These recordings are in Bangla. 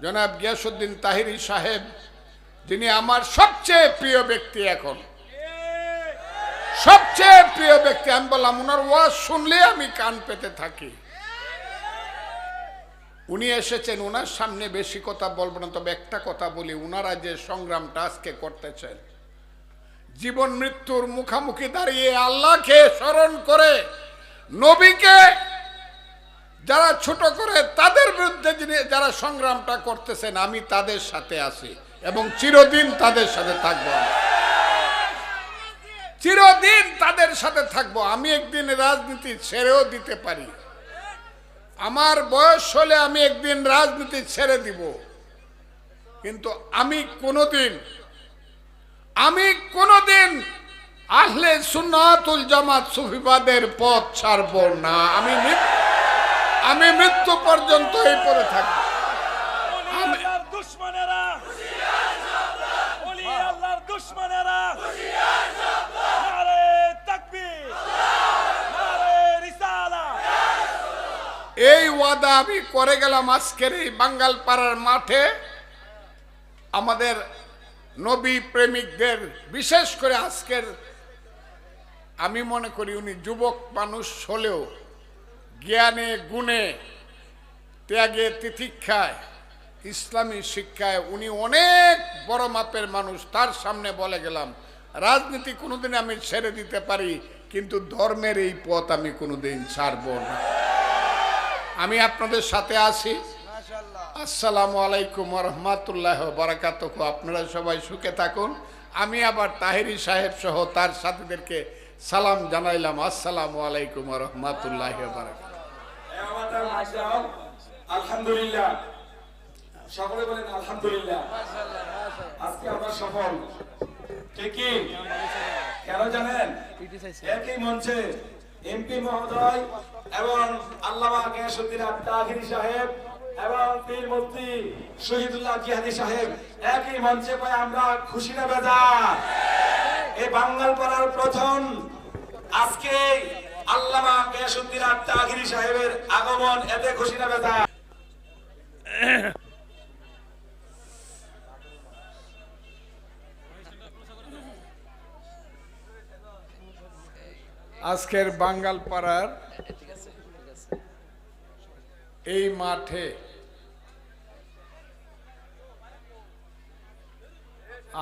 জনাব গিয়াসউদ্দিন তাহিরি সাহেব, যিনি আমার সবচেয়ে প্রিয় ব্যক্তি, এখন সবচেয়ে প্রিয় ব্যক্তি। আমি বললাম ওনার ওয়াজ শুনলে আমি কান পেতে থাকি। উনি এসেছেন, ওনার সামনে বেশি কথা বলবো না, তবে একটা কথা বলি, ওনারা যে সংগ্রামটা আজকে করতেছেন, জীবন মৃত্যুর মুখোমুখি দাঁড়িয়ে আল্লাহকে স্মরণ করে, নবীকে যারা ছোট করে, তাদের বিরুদ্ধে যারা সংগ্রামটা করতেছেন, আমি তাদের সাথে আছি এবং চিরদিন তাদের সাথে থাকবো, চিরদিন তাদের সাথে থাকবো। আমি একদিন রাজনীতি ছেড়েও দিতে পারি, আমার বয়স হলে আমি একদিন রাজনীতি ছেড়ে দিব, কিন্তু আমি কোনোদিন আহলে সুন্নাতুল জামাত সুফিবাদের পথ ছাড়ব না। আমি মৃত্যু পর্যন্ত এই পড়ে থাকবো। এই ওয়াদা আমি করে গেলাম আজকের এই বাঙ্গালপাড়ার মাঠে। আমাদের নবী প্রেমিকদের, বিশেষ করে আজকের, আমি মনে করি উনি যুবক মানুষ হলেও জ্ঞানে গুণে ত্যাগে তিতিক্ষায় ইসলামী শিক্ষায় উনি অনেক বড় মাপের মানুষ। তার সামনে বলে গেলাম রাজনীতি কোনোদিন আমি ছেড়ে দিতে পারি, কিন্তু ধর্মের এই পথ আমি কোনোদিন ছাড়ব না। আমি আপনাদের সাথে আছি। আসসালামু আলাইকুম ওয়া রাহমাতুল্লাহি ওয়া বারাকাতুহু। আপনারা সবাই সুখে থাকুন। আমি আবার তাহিরি সাহেব সহ তার সাথীদেরকে সালাম জানাইলাম। আসসালামু আলাইকুম ওয়া রাহমাতুল্লাহি ওয়া বারাকাতুহু। আলহামদুলিল্লাহ, সকলে বলেন আলহামদুলিল্লাহ। আজকে আমরা সফল, ঠিকই কেন জানেন? একই মঞ্চে এমপি মহোদয় এবং আল্লামা গিয়াসউদ্দিন তাহিরি সাহেব এবং পীর মুফতি শহীদুল্লাহ জিহাদি সাহেব একই মঞ্চে পাই আমরা খুশি না বেজার? এই বাঙ্গালপাড়ার প্রথম আজকে আল্লামা গিয়াসউদ্দিন তাহিরি সাহেবের আগমন, এতে খুশি না বেজার? আজকের বাঙ্গালপাড়ার এই মাঠে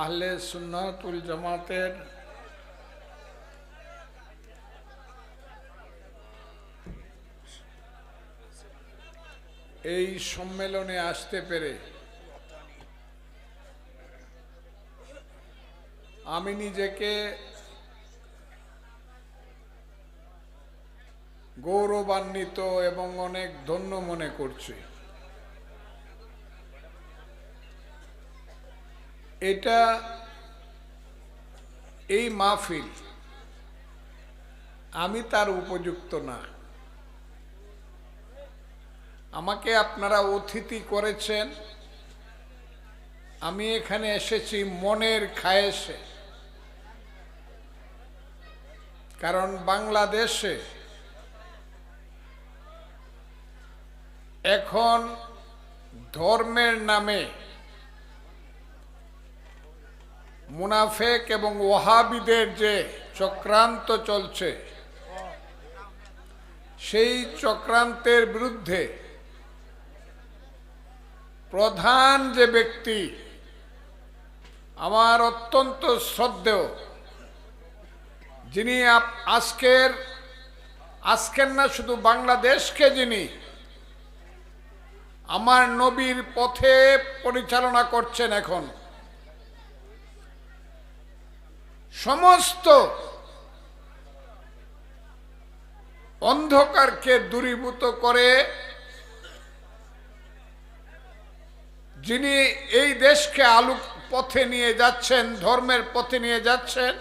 আহলে সুন্নাতুল জামাতের এই সম্মেলনে আসতে পেরে আমি নিজেকে গৌরবান্বিত এবং অনেক ধন্য মনে করছি। এই মাহফিল আমি তার উপযুক্ত না। আমাকে আপনারা অতিথি করেছেন, আমি এখানে এসেছি মনের খায়েশে। কারণ বাংলাদেশে এখন ধর্মের নামে মুনাফেক এবং ওয়াহাবিদের যে চক্রান্ত চলছে, সেই চক্রান্তের বিরুদ্ধে প্রধান যে ব্যক্তি, আমার অত্যন্ত শ্রদ্ধেয়, যিনি আজকের না শুধু বাংলাদেশকে যিনি আমার নবীর পথে পরিচালনা করছেন, এখন সমস্ত অন্ধকারকে দূরীভূত করে যিনি এই দেশকে আলোক পথে নিয়ে যাচ্ছেন, ধর্মের পথে নিয়ে যাচ্ছেন,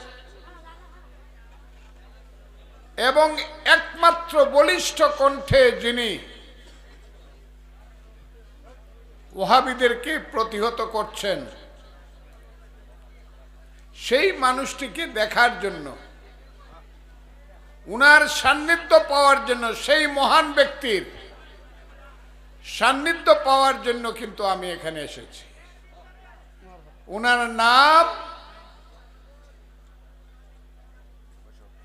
এবং একমাত্র বলিষ্ঠ কণ্ঠে যিনি ওয়াহাবিদেরকে প্রতিহত করছেন, সেই মানুষটিকে দেখার জন্য, উনার সান্নিধ্য পাওয়ার জন্য, সেই মহান ব্যক্তির সান্নিধ্য পাওয়ার জন্য কিন্তু আমি এখানে এসেছি। ওনার নাম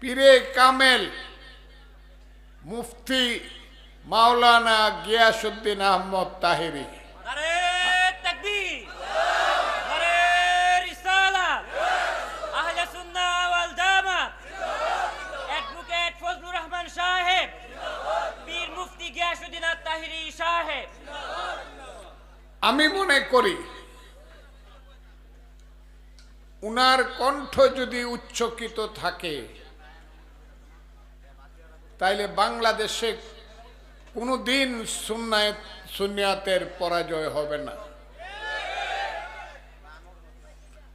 পীরে কামেল মুফতি মাওলানা গিয়াসউদ্দিন আহমদ তাহেরি। নারে তাকবীর, নারে রিসালাত, আহলে সুন্নাহ ওয়াল জামাত, অ্যাডভোকেট ফজলুর রহমান সাহেব, পীর মুফতি গিয়াসউদ্দিন তাহেরি সাহেব। আমি মনে করি উনার কণ্ঠ যদি উচ্চকিত থাকে তাইলে বাংলাদেশে কোনোদিন সুন্নিয়াতের পরাজয় হবে না।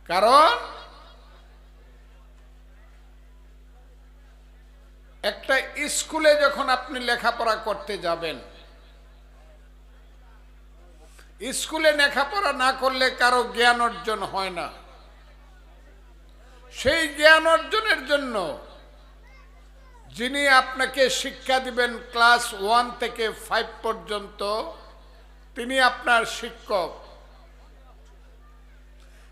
কারণ একটা স্কুলে যখন আপনি লেখাপড়া করতে যাবেন, স্কুলে লেখাপড়া না করলে কারো জ্ঞান অর্জন হয় না। সেই জ্ঞান অর্জনের জন্য যিনি আপনাকে শিক্ষা দিবেন ক্লাস 1 থেকে 5 পর্যন্ত, তিনি আপনার শিক্ষক।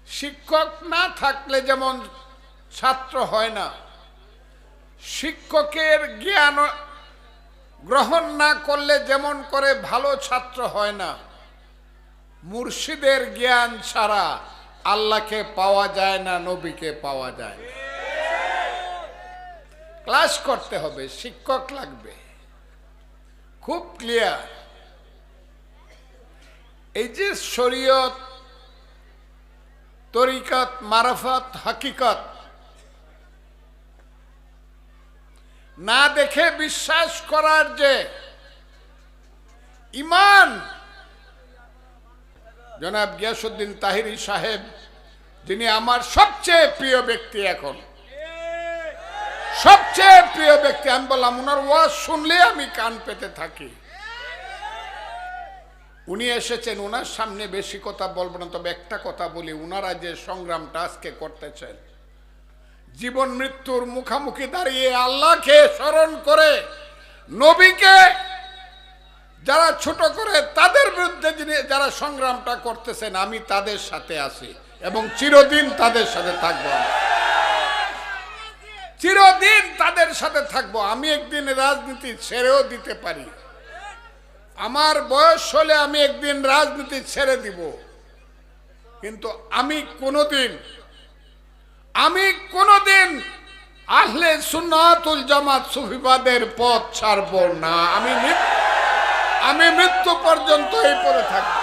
শিক্ষক না থাকলে যেমন ছাত্র হয় না, শিক্ষকের জ্ঞান গ্রহণ না করলে যেমন করে ভালো ছাত্র হয় না, মুর্শিদের জ্ঞান ছাড়া আল্লাহকে পাওয়া যায় না, নবীকে পাওয়া যায় না। ক্লাস করতে হবে, শিক্ষক লাগবে। খুব ক্লিয়ার। এই যে শরীয়ত, তরিকত, মারফত, হাকিকত না দেখে বিশ্বাস করার যে ঈমান, জনাব গিয়াসউদ্দিন তাহেরি সাহেব, যিনি আমার সবচেয়ে প্রিয় ব্যক্তি, এখন সবচেয়ে প্রিয় ব্যক্তি। আমি বললাম ওনার ওয়াজ শুনলে আমি কান পেতে থাকি। উনি এসেছেন, ওনার সামনে বেশি কথা বলবো না, তবে একটা কথা বলি। ওনারা যে সংগ্রামটা আজকে করতেছেন, জীবন মৃত্যুর মুখামুখি দাঁড়িয়ে আল্লাহকে স্মরণ করে নবীকে যারা ছোট করে, তাদের বিরুদ্ধে যারা সংগ্রামটা করতেছেন, আমি তাদের সাথে আছি এবং চিরদিন তাদের সাথে থাকবো। চিরদিন তাদের সাথে থাকবো। আমি একদিন রাজনীতি ছেড়েও দিতে পারি, আমার বয়স হলে আমি একদিন রাজনীতি ছেড়ে দিব, কিন্তু আমি কোনোদিন আহলে সুন্নাতুল জামাত সুফিবাদের পথ ছাড়বো না। আমি মৃত্যু পর্যন্ত এই পড়ে থাকবো।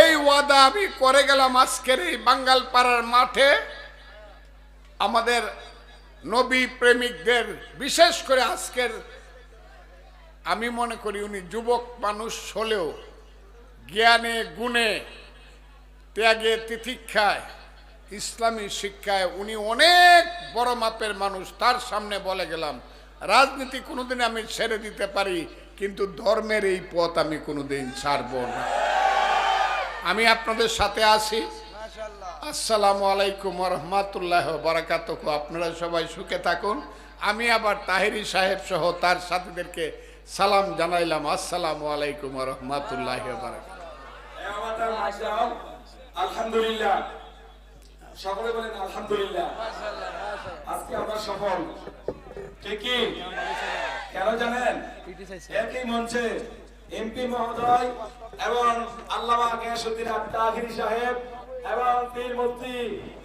এই ওয়াদা আমি করে গেলাম আজকের এই বাঙ্গালপাড়ার মাঠে। আমাদের নবী প্রেমিকদের, বিশেষ করে আজকের, আমি মনে করি উনি যুবক মানুষ হলেও জ্ঞানে গুণে ত্যাগে তিতিক্ষায় ইসলামী শিক্ষায় উনি অনেক বড় মাপের মানুষ। তার সামনে বলে গেলাম রাজনীতি কোনোদিন আমি ছেড়ে দিতে পারি, কিন্তু ধর্মের এই পথ আমি কোনোদিন ছাড়ব না। আমি আপনাদের সাথে আছি। আসসালামু আলাইকুম ওয়া রাহমাতুল্লাহি ওয়া বারাকাতুহু। আপনারা সবাই সুখে থাকুন। আমি আবার তাহেরি সাহেব সহ তার সাথীদেরকে সালাম জানাইলাম। আসসালামু আলাইকুম ওয়া রাহমাতুল্লাহি ওয়া বারাকাতুহু। আলহামদুলিল্লাহ, সকলে বলেন আলহামদুলিল্লাহ। আজকে আমরা সফল। ঠিকই কেন জানেন? একই মঞ্চে এমপি মহোদয় এবং আল্লামা গিয়াসউদ্দিন তাহেরি সাহেব এবং পীর মুফতি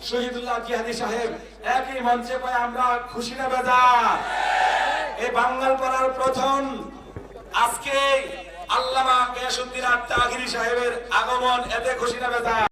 শহীদুল্লাহ জিহাদি সাহেব একই মঞ্চে পাই আমরা খুশি না বেজার? এই বাঙ্গালপাড়ার প্রথম আজকে আল্লামা গিয়াসউদ্দিন তাহেরি সাহেবের আগমন, এতে খুশি না বেজার?